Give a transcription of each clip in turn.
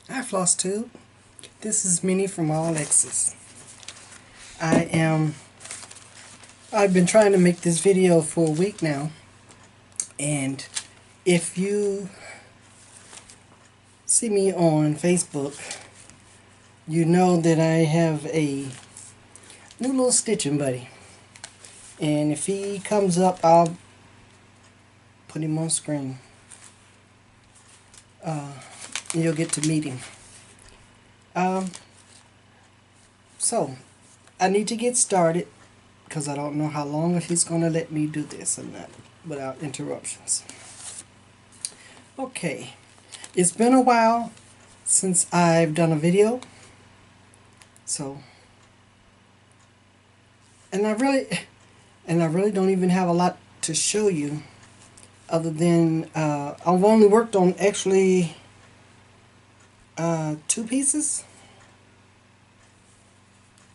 Hi Floss Tube. This is Minnie from Allxxs. I've been trying to make this video for a week now, and if you see me on Facebook, you know that I have a new little stitching buddy, and if he comes up, I'll put him on screen. You'll get to meet him. So I need to get started because I don't know how long he's going to let me do this or not without interruptions. Okay, it's been a while since I've done a video, so and I really don't even have a lot to show you other than I've only worked on actually 2 pieces.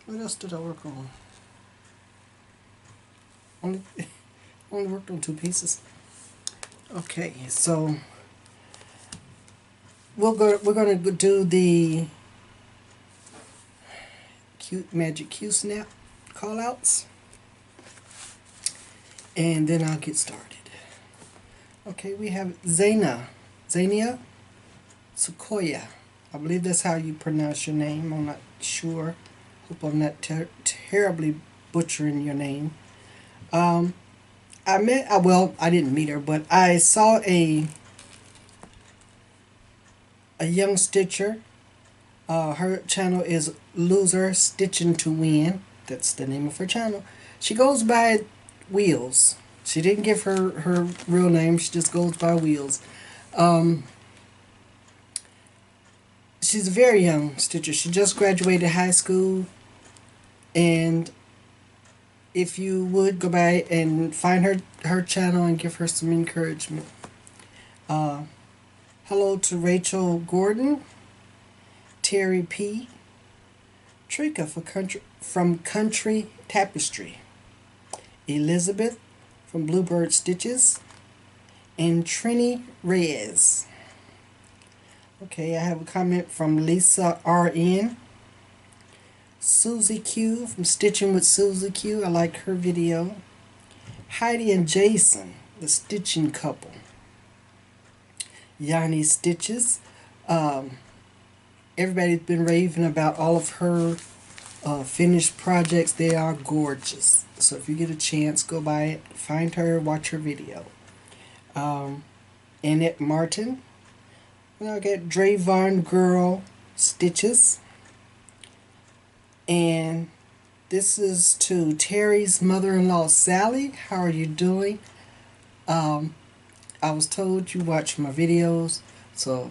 What else did I work on? Only worked on 2 pieces. Okay, so we're gonna do the magic Q snap callouts, and then I'll get started. Okay, we have Xenia Sequoia. I believe that's how you pronounce your name. I'm not sure. Hope I'm not terribly butchering your name. I didn't meet her, but I saw a young stitcher. Her channel is Loser Stitching to Win. That's the name of her channel. She goes by Wheels. She didn't give her real name. She just goes by Wheels. She's a very young stitcher. She just graduated high school, and if you would go by and find her channel and give her some encouragement. Hello to Rachel Gordon, Terry P, Trika from Country Tapestry, Elizabeth from Bluebird Stitches, and Trini Reyes. Okay, I have a comment from Lisa RN. Susie Q from Stitching with Susie Q. I like her video. Heidi and Jason, the stitching couple. Yanni Stitches. Everybody's been raving about all of her finished projects. They are gorgeous. So if you get a chance, go by it, find her, watch her video. Annette Martin. I got Drayvon Girl Stitches. And this is to Terry's mother-in-law, Sally. How are you doing? I was told you watch my videos, so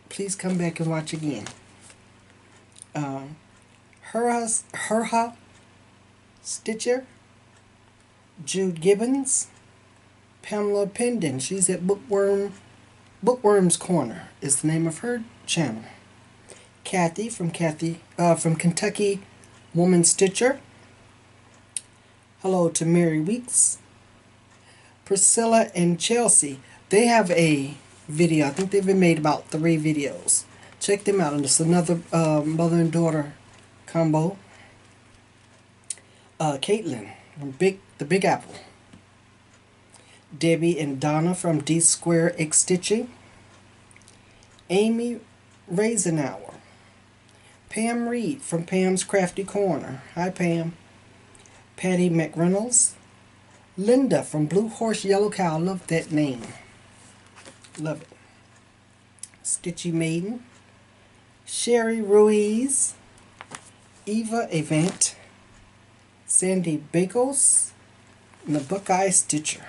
please come back and watch again. Herha Stitcher, Jude Gibbons, Pamela Pendon. She's at Bookworm's Corner is the name of her channel. Kathy from Kentucky Woman Stitcher. Hello to Mary Weeks. Priscilla and Chelsea. They have a video. I think they've been made about 3 videos. Check them out. And it's another mother and daughter combo. Caitlin from the Big Apple. Debbie and Donna from D Square X Stitching. Amy Raisenauer. Pam Reed from Pam's Crafty Corner. Hi Pam. Patty McReynolds. Linda from Blue Horse Yellow Cow. Love that name. Love it. Stitchy Maiden. Sherry Ruiz. Eva Event. Sandy Bagels. And the Buckeye Stitcher.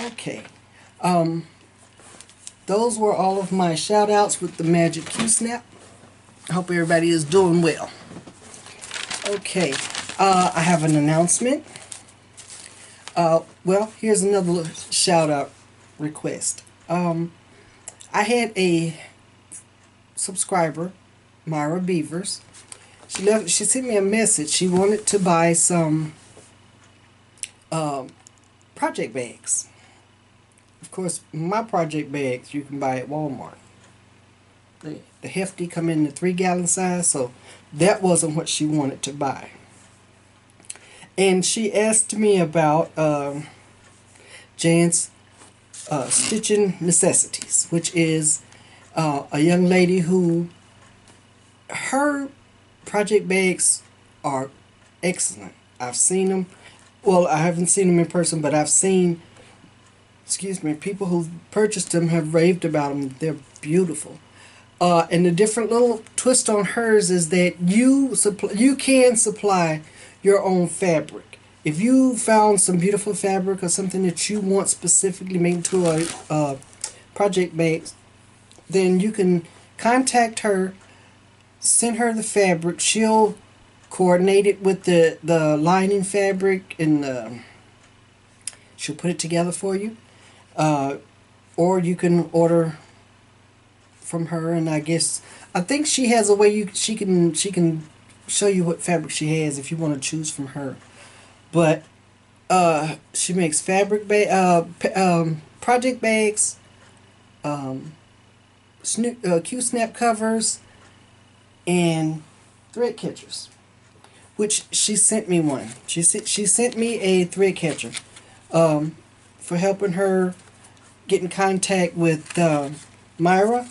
Okay. Those were all of my shout outs with the Magic Q Snap. I hope everybody is doing well. Okay. I have an announcement. Well, here's another shout out request. I had a subscriber, Myra Beavers. She sent me a message. She wanted to buy some project bags Of course, my project bags you can buy at Walmart. The hefty come in the 3-gallon size, so that wasn't what she wanted to buy. And she asked me about Jan's stitching necessities, which is a young lady who, her project bags are excellent. I've seen them. Well, I haven't seen them in person, but I've seen, people who've purchased them have raved about them. They're beautiful. And the different little twist on hers is that you can supply your own fabric. If you found some beautiful fabric or something that you want specifically made into a project bag, then you can contact her, send her the fabric. She'll coordinate it with the lining fabric, and she'll put it together for you. Or you can order from her, and I think she has a way she can show you what fabric she has if you want to choose from her. But she makes fabric project bags, Q-snap covers, and thread catchers. Which she sent me one. She sent me a thread catcher for helping her get in contact with Myra.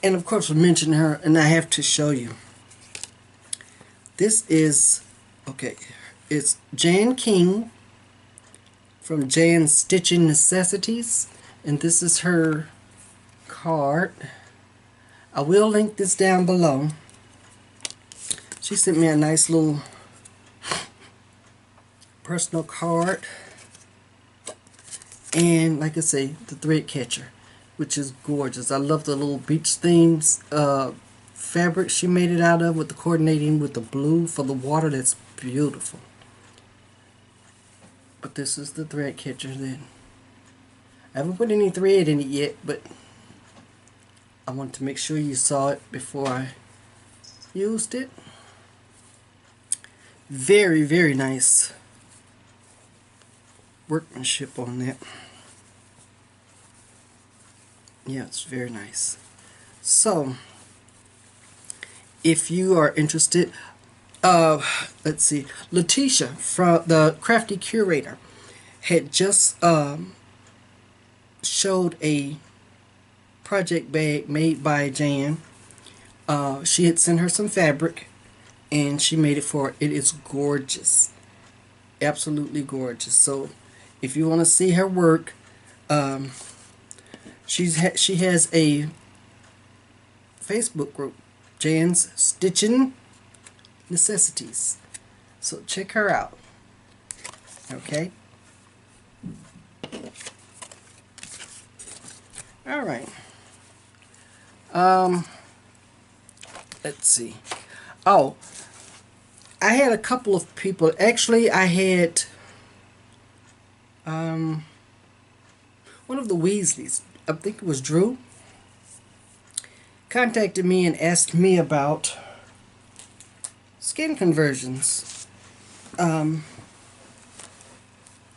And of course, I mentioned her, and I have to show you. This is, okay, it's Jan King from Jan's Stitching Necessities, and this is her card. I will link this down below. She sent me a nice little personal card, and like I say, the thread catcher, which is gorgeous. I love the little beach themes fabric she made it out of, with the coordinating with the blue for the water. That's beautiful. But this is the thread catcher then. I haven't put any thread in it yet, but I want to make sure you saw it before I used it. Very, very nice workmanship on that. Yeah, it's very nice. So, if you are interested, let's see, Letitia from the Crafty Curator had just showed a project bag made by Jan. She had sent her some fabric, and she made it for her. It is gorgeous, absolutely gorgeous. So, if you want to see her work, she has a Facebook group, Jan's Stitching Necessities. So check her out. Okay. All right. Let's see. Oh, I had a couple of people. Actually, I had one of the Weasleys, I think it was Drew, contacted me and asked me about skin conversions.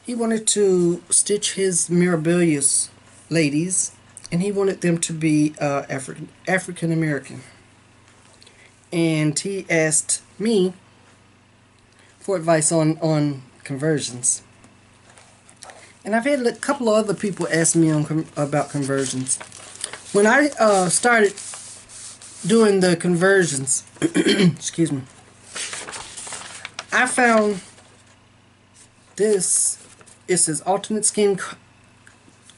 He wanted to stitch his Mirabilious ladies, and he wanted them to be African American. And he asked me for advice on conversions. And I've had a couple of other people ask me about conversions. When I started doing the conversions, excuse me, I found this. It says alternate skin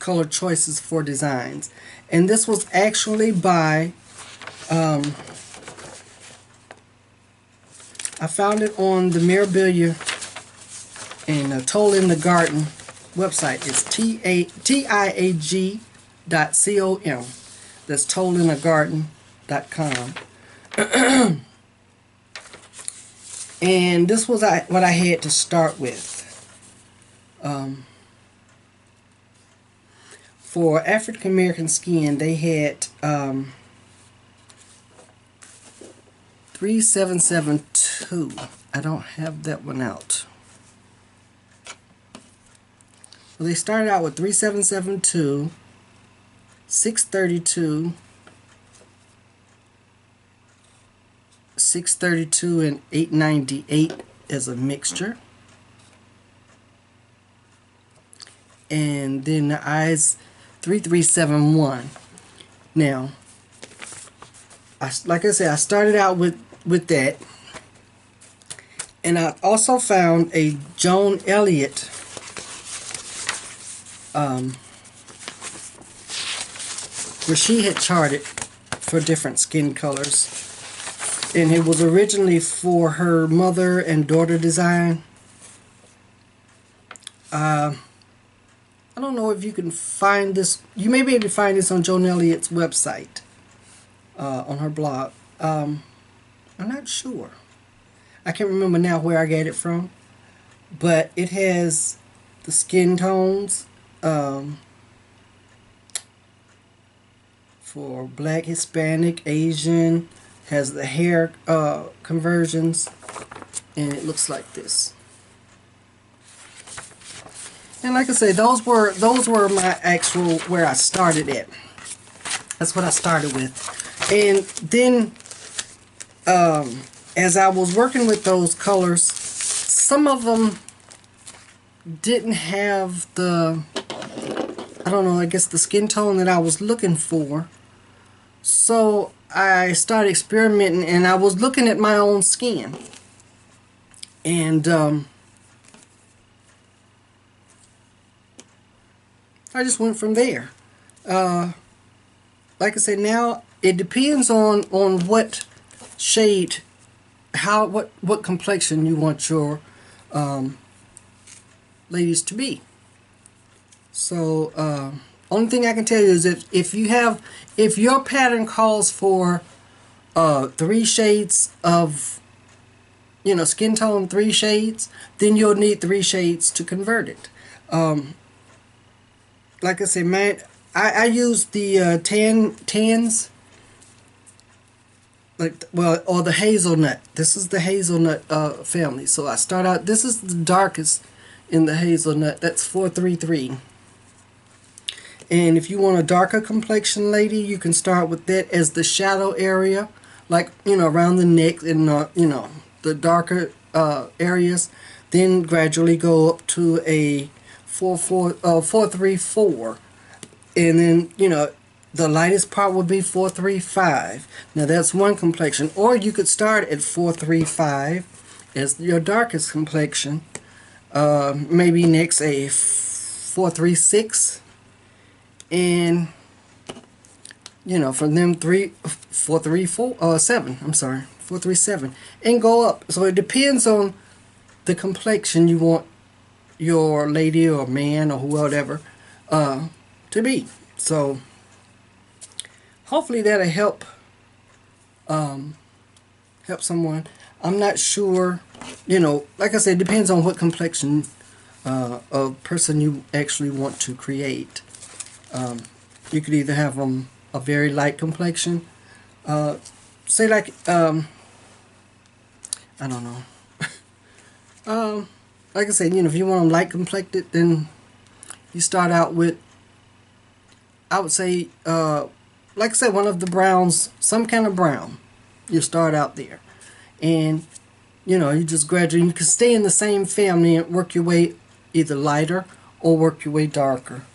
color choices for designs, and this was actually by I found it on the Mirabilia and Toll in the Garden website. It's tiag.com. That's tollinthegarden.com. And this was what I had to start with. For African American skin, they had 3772. I don't have that one out. Well, they started out with 3772, 632, 632, and 898 as a mixture. And then the eyes 3371. Now, like I said, I started out with that, and I also found a Joan Elliott where she had charted for different skin colors, and it was originally for her mother and daughter design. I don't know if you can find this. You may be able to find this on Joan Elliott's website, on her blog. I'm not sure. I can't remember now where I got it from, but it has the skin tones for Black, Hispanic, Asian, has the hair conversions, and it looks like this. And like I say, those were my actual, where I started at. That's what I started with. And then as I was working with those colors, some of them didn't have the, I don't know, I guess the skin tone that I was looking for. So I started experimenting, and I was looking at my own skin. And I just went from there. Like I said, now it depends on what shade, what complexion you want your ladies to be. So only thing I can tell you is if your pattern calls for 3 shades of, skin tone, 3 shades, then you'll need 3 shades to convert it. Like I said, I use the tans, or the hazelnut. This is the hazelnut family. So I start out, this is the darkest in the hazelnut. That's 433. And if you want a darker complexion lady, you can start with that as the shadow area, like, around the neck and, the darker areas. Then gradually go up to a 434. And then, the lightest part would be 435. Now that's one complexion. Or you could start at 435 as your darkest complexion. Maybe next a 436. And from them 437, and go up. So it depends on the complexion you want your lady or man or whatever to be. So hopefully that'll help someone. I'm not sure, like I said, it depends on what complexion of person you actually want to create. You could either have them a very light complexion, say like, I don't know, like I said, if you want them light complected, then you start out with, I would say, like I said, one of the browns, some kind of brown. You start out there, and you just gradually, you can stay in the same family and work your way either lighter or work your way darker.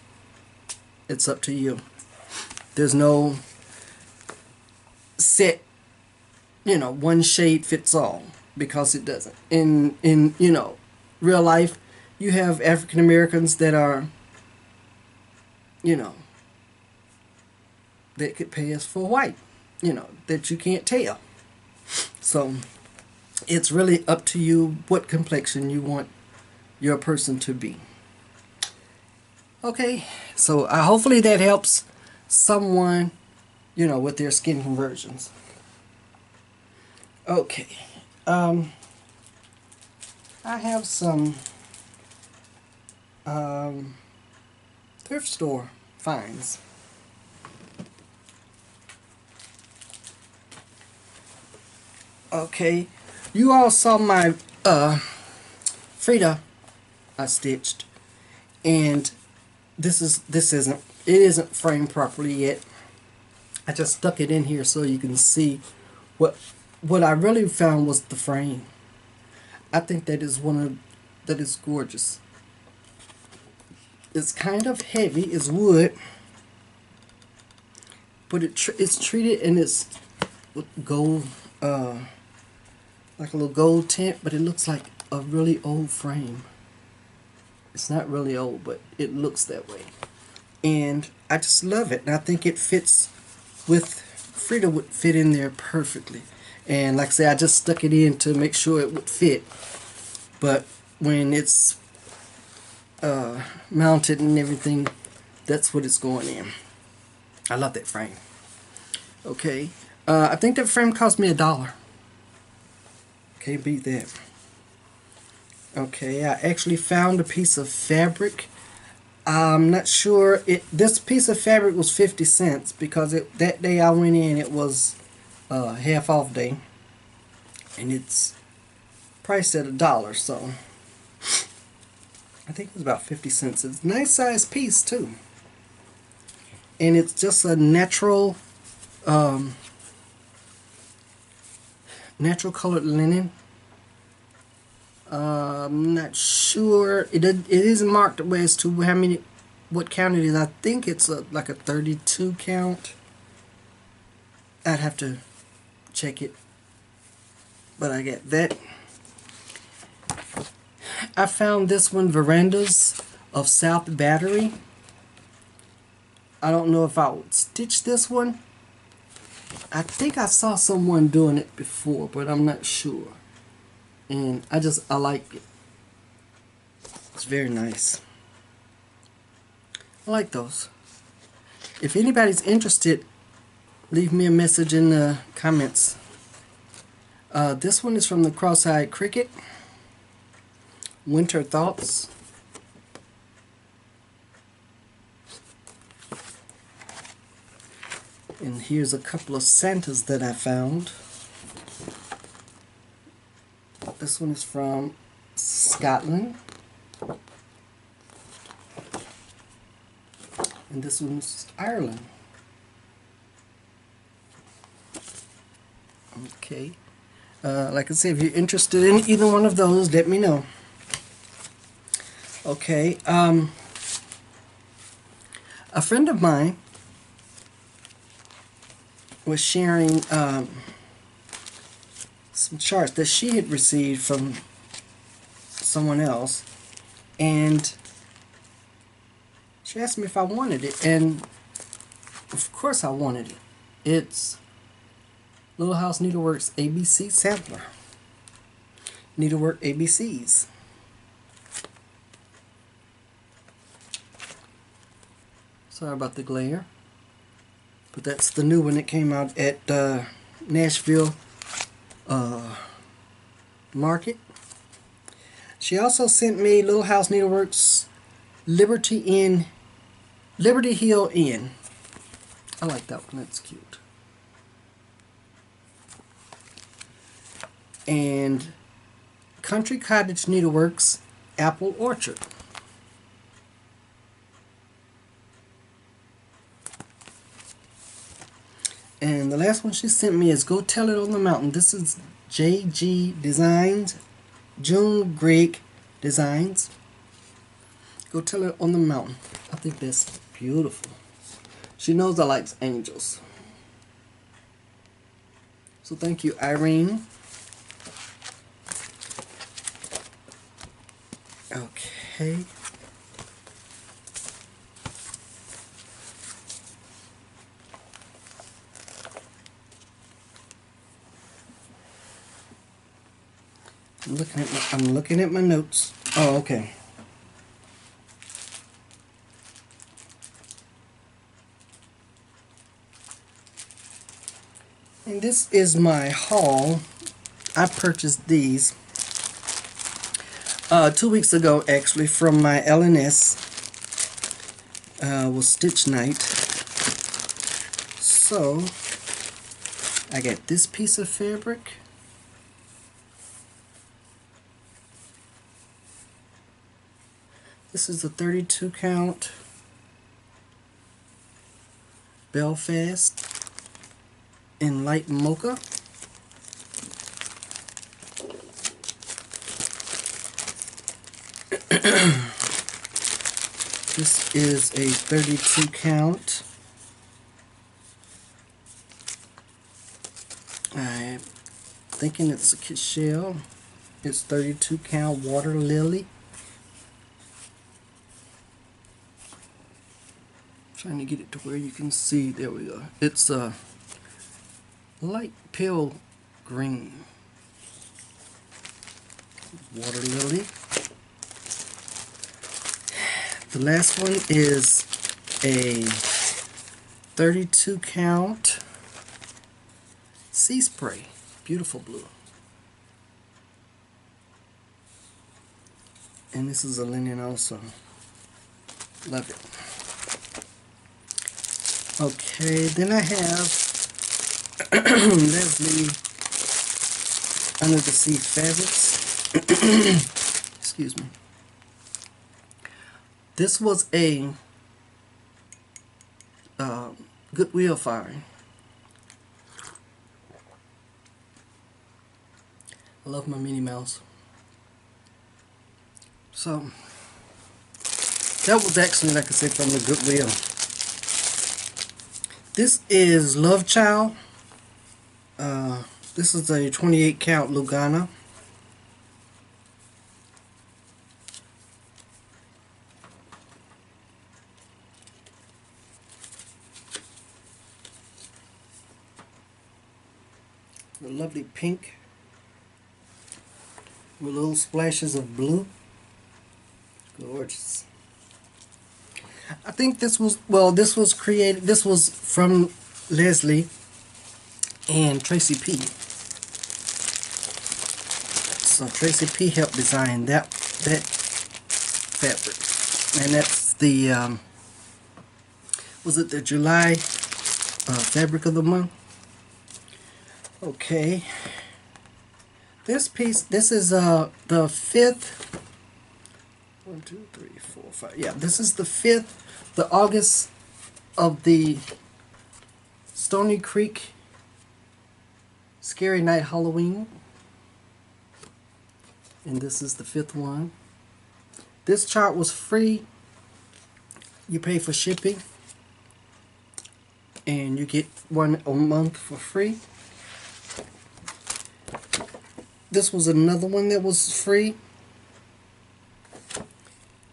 It's up to you. There's no set, one shade fits all, because it doesn't. In real life, you have African Americans that are, that could pass for white, that you can't tell. So it's really up to you what complexion you want your person to be. Okay, so hopefully that helps someone, with their skin conversions. Okay, I have some thrift store finds. Okay, you all saw my Frida I stitched. And this isn't framed properly yet. I just stuck it in here so you can see what I really found was the frame. I think that is gorgeous. It's kind of heavy, it's wood, but it's treated and it's gold, like a little gold tint, but it looks like a really old frame. It's not really old, but it looks that way. And I just love it. And I think it fits Frida would fit in there perfectly. And like I said, I just stuck it in to make sure it would fit. But when it's mounted and everything, that's what it's going in. I love that frame. Okay. I think that frame cost me $1. Can't beat that. Okay, I actually found a piece of fabric. I'm not sure. This piece of fabric was 50 cents because that day I went in, it was half off day, and it's priced at $1. So I think it was about 50 cents. It's a nice size piece too, and it's just a natural colored linen. I'm not sure. It isn't marked as to what count it is. I think it's like a 32 count. I'd have to check it. But I get that. I found this one, Verandas of South Battery. I don't know if I would stitch this one. I think I saw someone doing it before, but I'm not sure. And I like it. It's very nice. I like those. If anybody's interested, leave me a message in the comments. This one is from the Cross-Eyed Cricket. Winter Thoughts. And here's a couple of Santas that I found. This one is from Scotland. And this one's Ireland. Okay. Like I said, if you're interested in either one of those, let me know. Okay. A friend of mine was sharing some charts that she had received from someone else, and she asked me if I wanted it, and of course I wanted it. It's Little House Needleworks ABC Sampler. Needlework ABCs. Sorry about the glare, but that's the new one that came out at Nashville Market. She also sent me Little House Needleworks Liberty Hill Inn. I like that one. That's cute. And Country Cottage Needleworks Apple Orchard. And the last one she sent me is Go Tell It on the Mountain. This is JG Designs, June Greg Designs. Go Tell It on the Mountain. I think that's beautiful. She knows I like angels. So thank you, Irene. Okay. I'm looking at my notes. Oh, okay. And this is my haul. I purchased these 2 weeks ago, actually, from my LNS. Was Stitch Night. So I got this piece of fabric. This is a 32 count Belfast in light mocha. This is a 32 count. I'm thinking it's a Kishel. It's 32 count water lily. Trying to get it to where you can see. There we go. It's a light pale green water lily. The last one is a 32 count sea spray. Beautiful blue. And this is a linen also. Love it. Okay, then I have Leslie Under the Sea Fabrics. Excuse me. This was a Goodwill find. I love my Minnie Mouse. So, that was actually, like I said, from the Goodwill. This is Love Child. This is a 28 count Lugana. A lovely pink with little splashes of blue. Gorgeous. I think this was, well, this was created, this was from Leslie and Tracy P. So Tracy P helped design that fabric. And that's the, was it the July fabric of the month? Okay. This piece, this is the fifth, 1, 2, 3, 4, 5. Yeah, this is the fifth, the August of the Stony Creek Scary Night Halloween. And this is the fifth one. This chart was free. You pay for shipping. And you get one a month for free. This was another one that was free,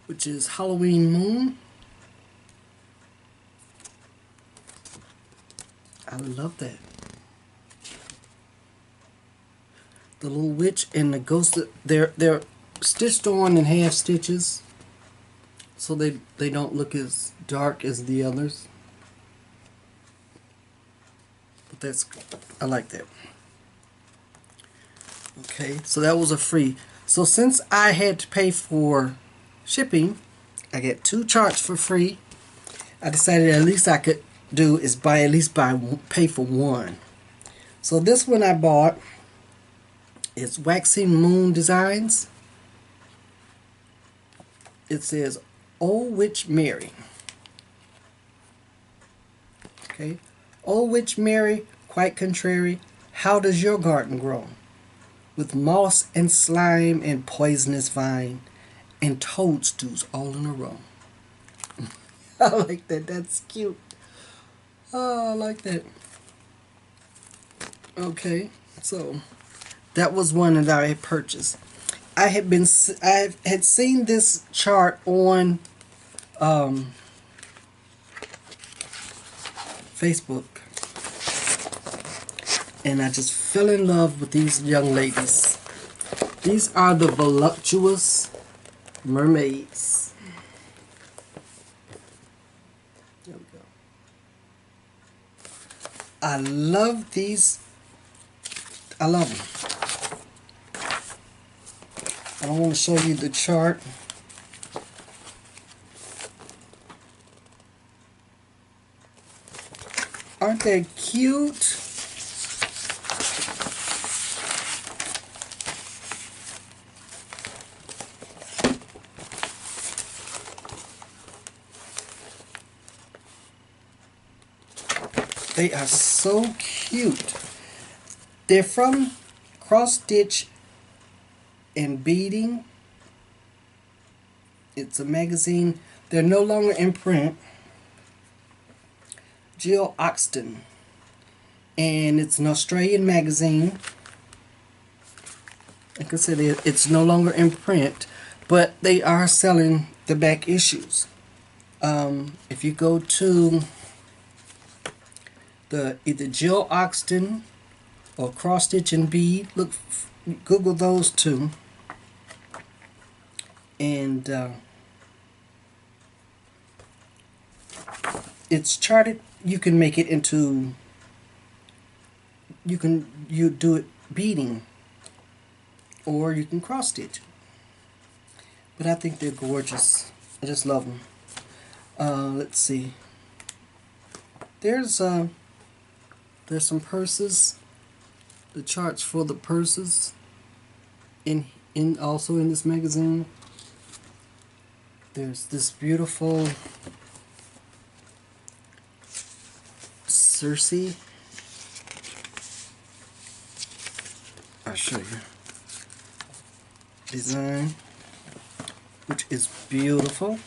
which is Halloween Moon. I love that. The little witch and the ghost, they're stitched on in half stitches, so they don't look as dark as the others. But that's, I like that. Okay, so that was a free. So since I had to pay for shipping, I get 2 charts for free. I decided at least I could do is pay for one. So this one I bought is Waxing Moon Designs. It says Old Witch Mary. Okay, Old Witch Mary, quite contrary. How does your garden grow? With moss and slime and poisonous vine and toadstools all in a row. I like that. That's cute. Oh, I like that. Okay, so that was one that I had purchased. I had seen this chart on Facebook, and I just fell in love with these young ladies. These are the Voluptuous Mermaids. There we go. I love these. I love them. I don't want to show you the chart. Aren't they cute? They are so cute. They're from Cross Stitch and Beading. It's a magazine. They're no longer in print. Jill Oxton. And it's an Australian magazine. Like I said, it's no longer in print, but they are selling the back issues. If you go to either Jill Oxton or Cross Stitch and Bead, Google those two, and it's charted. You can make it into. You do it beading, or you can cross stitch. But I think they're gorgeous. I just love them. Let's see. There's some purses. The charts for the purses also in this magazine. There's this beautiful Circe. I'll show you. Design, which is beautiful.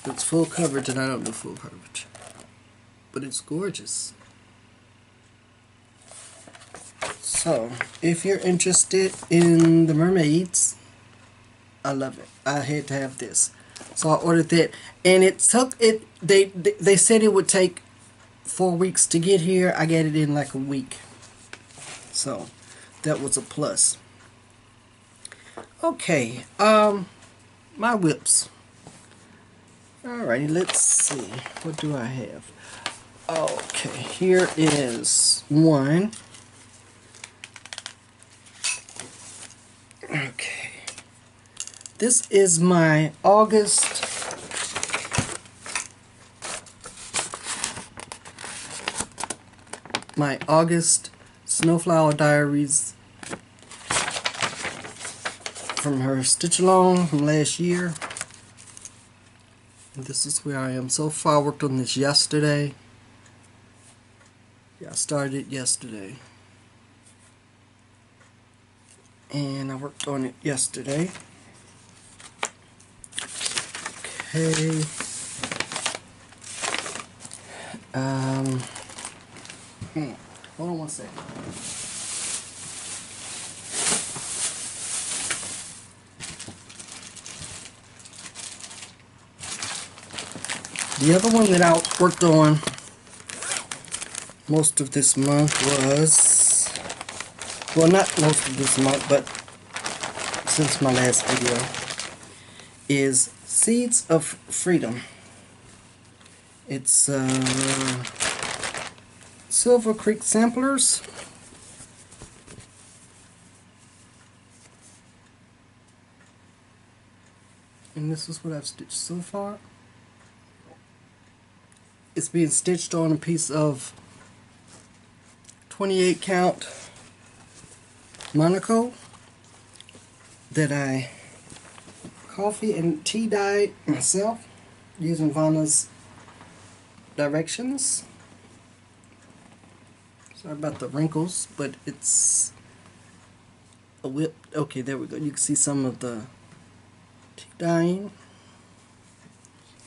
It's full coverage, and I don't do full coverage, but it's gorgeous. So, if you're interested in the mermaids, I love it. I had to have this, so I ordered that, and it took it. They said it would take 4 weeks to get here. I got it in like a week, so that was a plus. Okay, my whips. Alrighty, let's see. What do I have? Okay, here is one. Okay. This is my August Snowflower Diaries from her stitch along from last year. And this is where I am so far. I worked on this yesterday. Yeah, I started it yesterday. And I worked on it yesterday. Okay. Hold on one second. The other one that I worked on most of this month was, well, not most of this month, but since my last video, is Seeds of Freedom. It's Silver Creek samplers. And this is what I've stitched so far. It's being stitched on a piece of 28 count Monaco that I coffee and tea dyed myself using Vanna's directions. Sorry about the wrinkles, but it's a whip. Okay, there we go. You can see some of the tea dyeing.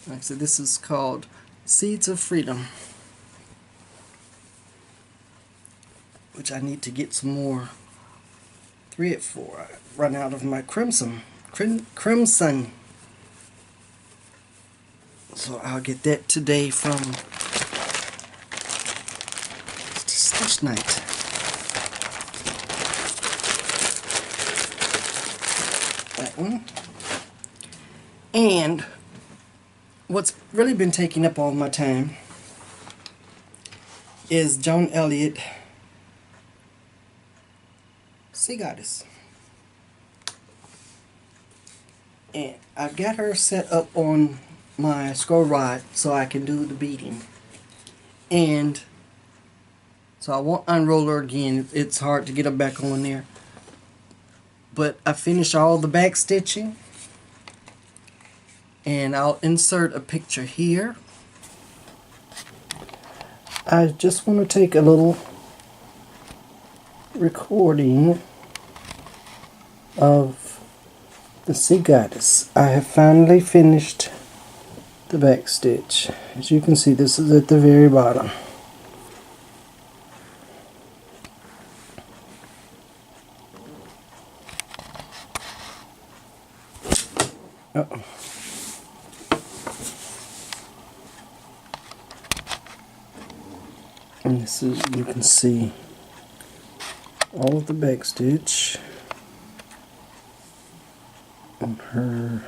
Like I said, this is called Seeds of Freedom, which I need to get some more thread for. I run out of my crimson. So I'll get that today from Stitch Night. That one. And what's really been taking up all my time is Joan Elliott, Sea Goddess. And I've got her set up on my scroll rod so I can do the beading. And so I won't unroll her again. It's hard to get her back on there. But I finished all the back stitching. And I'll insert a picture here. I just want to take a little recording of the Sea Goddess. I have finally finished the back stitch. As you can see, this is at the very bottom. Uh-oh. And this is, you can see all of the back stitch on her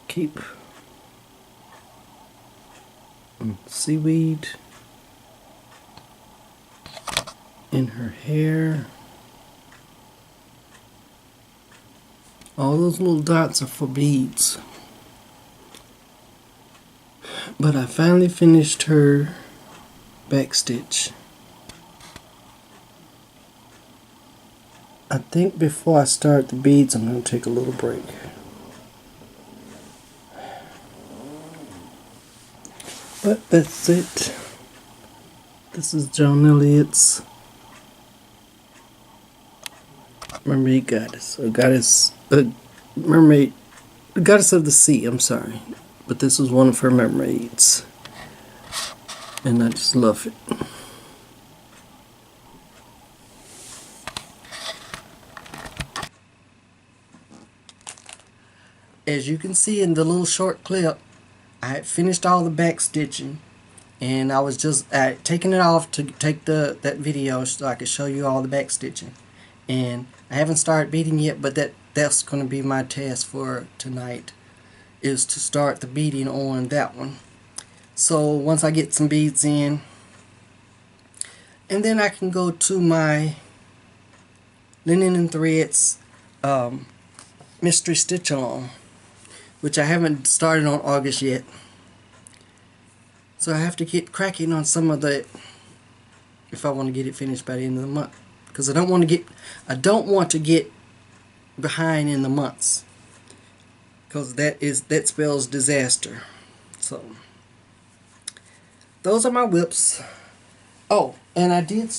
cape and seaweed in her hair. All those little dots are for beads. But I finally finished her back stitch. I think before I start the beads, I'm going to take a little break. But that's it. This is Joan Elliott's Mermaid Goddess, or Goddess, Mermaid, Goddess of the Sea, I'm sorry. But this was one of her mermaids. And I just love it. As you can see in the little short clip, I had finished all the back stitching, and I was just taking it off to take that video so I could show you all the back stitching. And I haven't started beading yet, but that's going to be my task for tonight, is to start the beading on that one. So once I get some beads in, and then I can go to my Linen and Threads mystery stitch along, which I haven't started on August yet. So I have to get cracking on some of that if I want to get it finished by the end of the month, because I don't want to get behind in the months, because that spells disaster. So those are my whips. Oh, and I did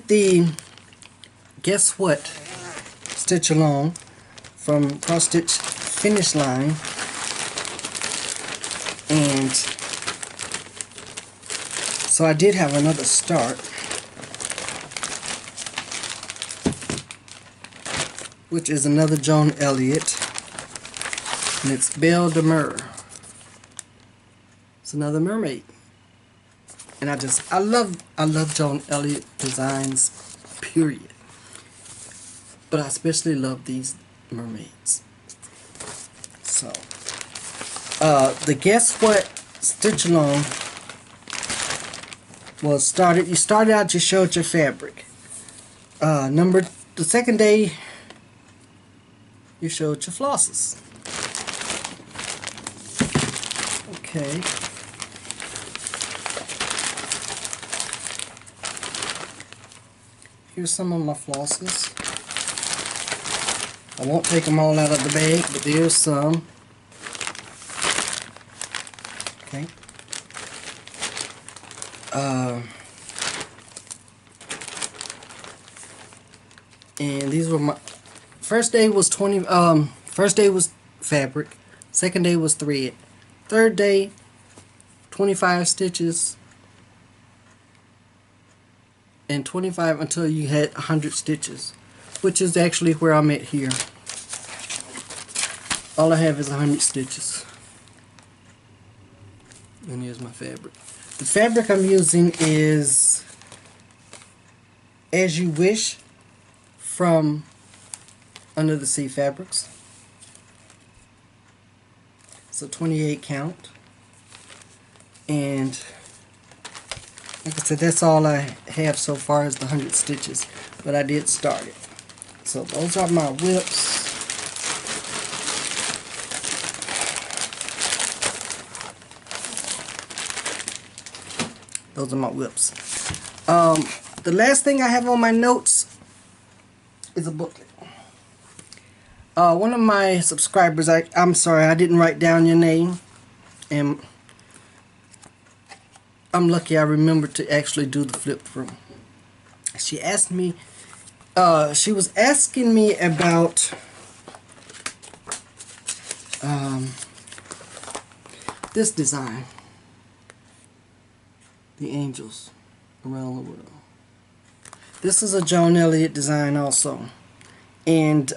the guess what stitch along from cross stitch finish line, and so I did have another start, which is another Joan Elliott, and it's Belle de Mer. It's another mermaid, and I love Joan Elliott designs, period. But I especially love these mermaids. So the guess what stitch along was you started out, you showed your fabric. The second day you showed your flosses. Okay. Here's some of my flosses. I won't take them all out of the bag, but there's some. Okay. And these were my first day was first day was fabric, second day was thread, third day 25 stitches, and 25 until you had 100 stitches, which is actually where I'm at here. All I have is 100 stitches. And here's my fabric. The fabric I'm using is As You Wish from Under the Sea Fabrics. It's a 28 count. And like I said, that's all I have so far is the 100 stitches. But I did start it. So those are my whips. Those are my whips. The last thing I have on my notes is a booklet. One of my subscribers, I'm sorry, I didn't write down your name, and I'm lucky I remembered to actually do the flip through. She asked me, she was asking me about this design, the angels around the world. This is a Joan Elliott design also, and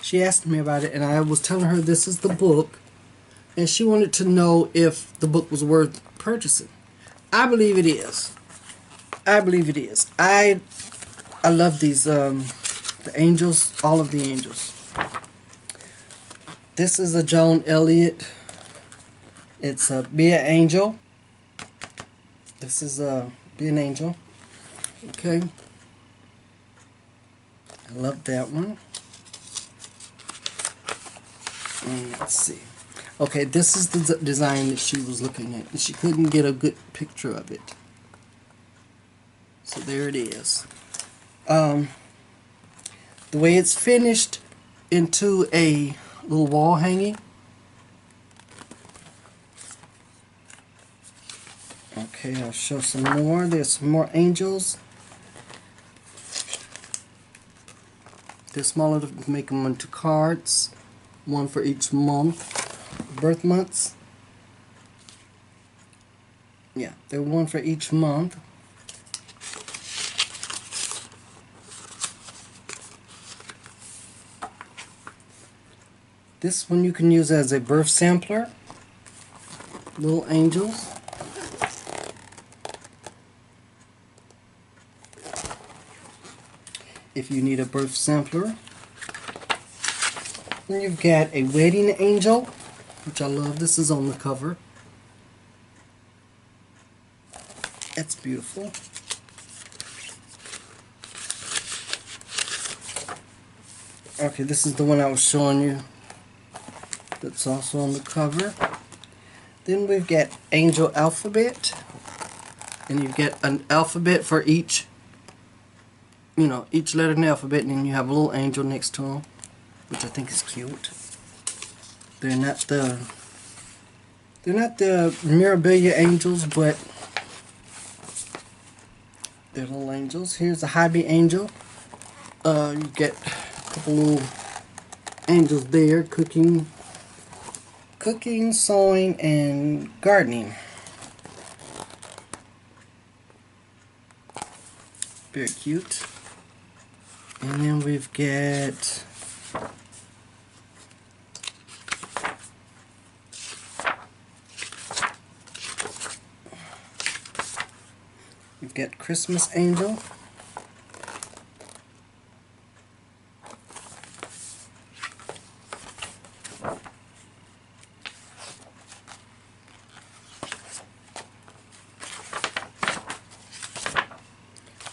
she asked me about it, and I was telling her this is the book, and she wanted to know if the book was worth purchasing. I believe it is. I believe it is. I love these the angels, all of the angels. This is a Joan Elliott. It's a Be an Angel. This is a Be an Angel. Okay. I love that one. Let's see. Okay, this is the design that she was looking at, and she couldn't get a good picture of it. So there it is. The way it's finished into a little wall hanging. Okay, I'll show some more. There's some more angels. They're smaller to make them into cards. One for each month, birth months. Yeah, they're one for each month. This one you can use as a birth sampler. Little angels. If you need a birth sampler. Then you've got a wedding angel, which I love. This is on the cover. That's beautiful. Okay, this is the one I was showing you. That's also on the cover. Then we've got angel alphabet. And you get an alphabet for each, each letter in the alphabet, and then you have a little angel next to them, which I think is cute. They're not the Mirabilia angels, but they're little angels. Here's a hobby angel. You get a couple little angels there, cooking, sewing, and gardening. Very cute. And then we've got Christmas angel.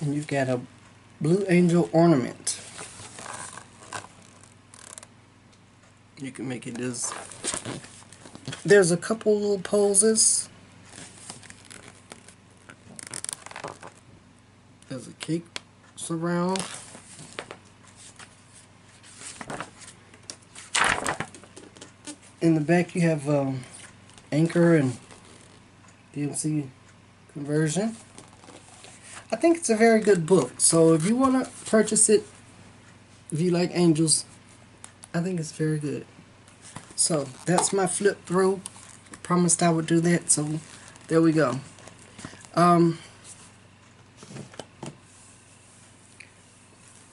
And you've got a blue angel ornament. You can make it as... There's a couple little poses. There's a cake surround. In the back you have anchor and DMC conversion. I think it's a very good book. So if you want to purchase it, if you like angels, I think it's very good. So that's my flip through. Promised I would do that, so there we go.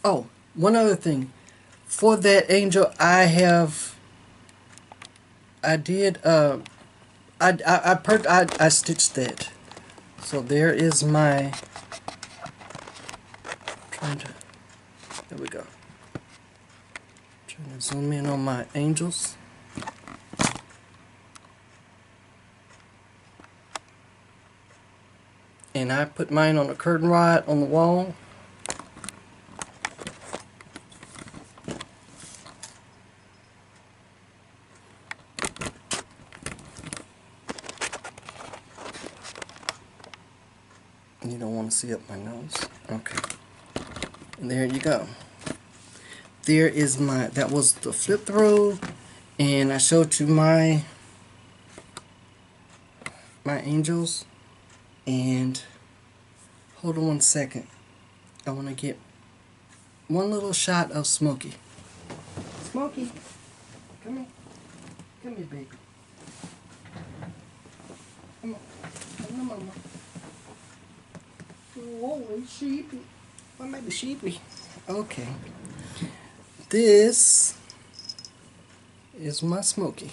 Oh, one other thing. For that angel, I stitched that. So there is my... There we go. Trying to zoom in on my angels. And I put mine on a curtain rod on the wall. You don't want to see up my nose. Okay. And there you go. there is my, that was the flip through, and I showed you my angels. And hold on one second, I want to get one little shot of Smokey. Smokey, come here. Come here, baby. Come on. Come on, mama. Whoa, he's sheepy. Why am I the sheepy? Okay. This is my Smokey.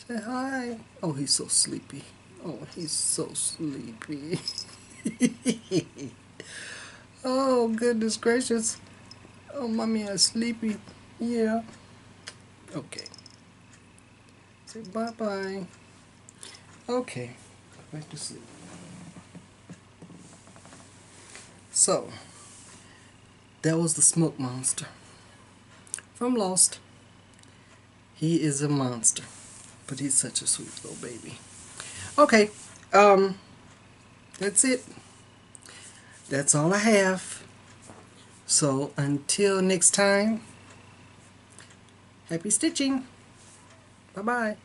Say hi. Oh, he's so sleepy. Oh, he's so sleepy. Oh, goodness gracious. Oh, mommy, I'm sleepy. Yeah. Okay. Say bye-bye. Okay. Go back to sleep. So, that was the smoke monster from Lost. He is a monster, but he's such a sweet little baby. Okay, that's it. That's all I have. So until next time, happy stitching. Bye-bye.